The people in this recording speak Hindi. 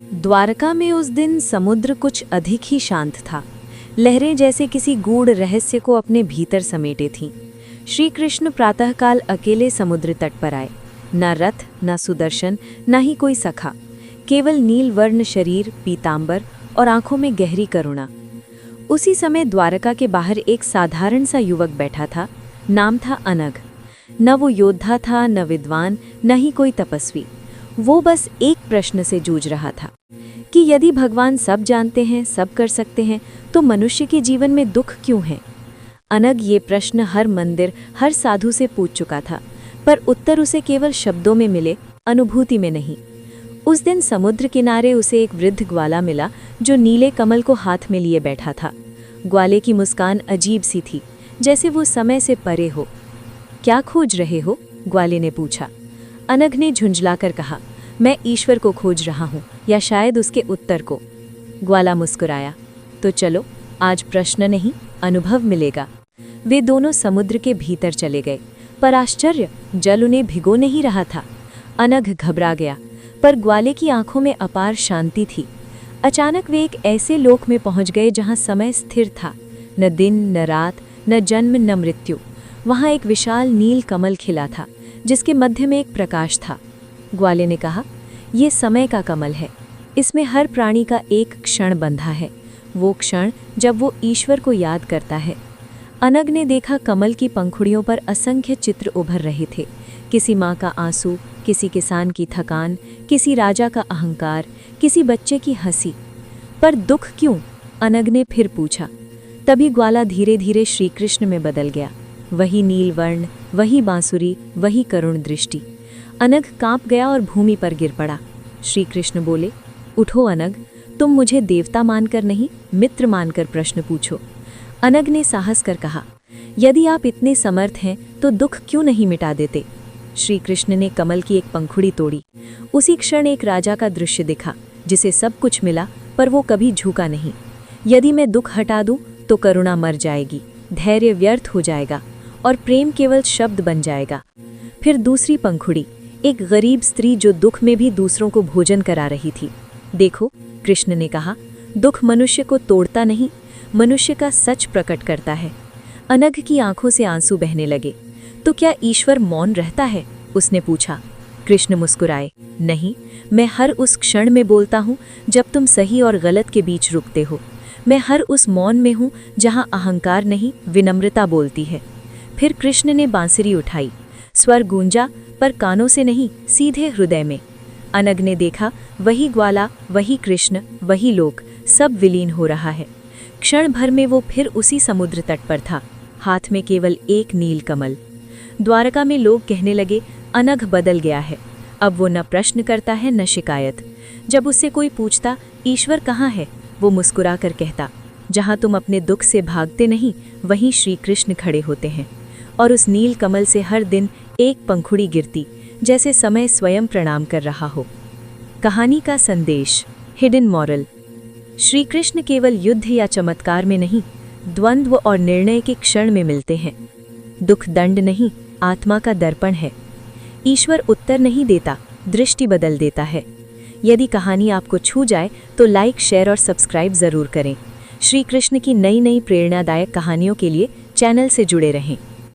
द्वारका में उस दिन समुद्र कुछ अधिक ही शांत था। लहरें जैसे किसी गूढ़ रहस्य को अपने भीतर समेटे थीं। श्री कृष्ण प्रातःकाल अकेले समुद्र तट पर आए। न रथ, न सुदर्शन, न ही कोई सखा, केवल नील वर्ण शरीर, पीतांबर और आंखों में गहरी करुणा। उसी समय द्वारका के बाहर एक साधारण सा युवक बैठा था। नाम था अनघ। न वो योद्धा था, न विद्वान, न ही कोई तपस्वी। वो बस एक प्रश्न से जूझ रहा था कि यदि भगवान सब जानते हैं, सब कर सकते हैं, तो मनुष्य के जीवन में दुख क्यों है। अनघ ये प्रश्न हर मंदिर, हर साधु से पूछ चुका था, पर उत्तर उसे केवल शब्दों में मिले, अनुभूति में नहीं। उस दिन समुद्र किनारे उसे एक वृद्ध ग्वाला मिला जो नीले कमल को हाथ में लिए बैठा था। ग्वाले की मुस्कान अजीब सी थी, जैसे वो समय से परे हो। क्या खोज रहे हो? ग्वाले ने पूछा। अनघ ने झुंझलाकर कहा, मैं ईश्वर को खोज रहा हूँ, या शायद उसके उत्तर को। ग्वाला मुस्कुराया, तो चलो, आज प्रश्न नहीं, अनुभव मिलेगा। वे दोनों समुद्र के भीतर चले गए, पर आश्चर्य, जल उन्हें भिगो नहीं रहा था। अनघ घबरा गया, पर ग्वाले की आंखों में अपार शांति थी। अचानक वे एक ऐसे लोक में पहुंच गए जहां समय स्थिर था, न दिन, न रात, न जन्म, न मृत्यु। वहां एक विशाल नील कमल खिला था, जिसके मध्य में एक प्रकाश था। ग्वाले ने कहा, ये समय का कमल है। इसमें हर प्राणी का एक क्षण बंधा है, वो क्षण जब वो ईश्वर को याद करता है। अनघ ने देखा, कमल की पंखुड़ियों पर असंख्य चित्र उभर रहे थे। किसी माँ का आंसू, किसी किसान की थकान, किसी राजा का अहंकार, किसी बच्चे की हंसी। पर दुख क्यों? अनघ ने फिर पूछा। तभी ग्वाला धीरे धीरे श्री कृष्ण में बदल गया। वही नील वर्ण, वही बांसुरी, वही करुण दृष्टि। अनघ कांप गया और भूमि पर गिर पड़ा। श्री कृष्ण बोले, उठो अनघ, तुम मुझे देवता मानकर नहीं, मित्र मानकर प्रश्न पूछो। अनघ ने साहस कर कहा, यदि आप इतने समर्थ हैं तो दुख क्यों नहीं मिटा देते। श्री कृष्ण ने कमल की एक पंखुड़ी तोड़ी। उसी क्षण एक राजा का दृश्य दिखा, जिसे सब कुछ मिला, पर वो कभी झुका नहीं। यदि मैं दुख हटा दूं तो करुणा मर जाएगी, धैर्य व्यर्थ हो जाएगा और प्रेम केवल शब्द बन जाएगा। फिर दूसरी पंखुड़ी, एक गरीब स्त्री जो दुख में भी दूसरों को भोजन करा रही थी। देखो, कृष्ण ने कहा, दुख मनुष्य को तोड़ता नहीं, मनुष्य का सच प्रकट करता है। अनघ की आंखों से आंसू बहने लगे। तो क्या ईश्वर मौन रहता है? उसने पूछा। कृष्ण मुस्कुराए, नहीं, मैं हर उस क्षण में बोलता हूँ जब तुम सही और गलत के बीच रुकते हो। मैं हर उस मौन में हूँ जहाँ अहंकार नहीं, विनम्रता बोलती है। फिर कृष्ण ने बांसुरी उठाई। स्वर गूंजा, पर कानों से नहीं, सीधे हृदय में। अनघ ने देखा, वही ग्वाला, वही कृष्ण, वही लोक, सब विलीन हो रहा है। क्षण भर में वो फिर उसी समुद्र तट पर था, हाथ में केवल एक नील कमल। द्वारका में लोग कहने लगे, अनघ बदल गया है। अब वो न प्रश्न करता है, न शिकायत। जब उससे कोई पूछता, ईश्वर कहाँ है, वो मुस्कुरा कर कहता, जहाँ तुम अपने दुख से भागते नहीं, वहीं श्री कृष्ण खड़े होते हैं। और उस नील कमल से हर दिन एक पंखुड़ी गिरती, जैसे समय स्वयं प्रणाम कर रहा हो। कहानी का संदेश, हिडन मॉरल। श्री कृष्ण केवल युद्ध या चमत्कार में नहीं, द्वंद्व और निर्णय के क्षण में मिलते हैं। दुख दंड नहीं, आत्मा का दर्पण है। ईश्वर उत्तर नहीं देता, दृष्टि बदल देता है। यदि कहानी आपको छू जाए तो लाइक, शेयर और सब्सक्राइब ज़रूर करें। श्री कृष्ण की नई नई प्रेरणादायक कहानियों के लिए चैनल से जुड़े रहें।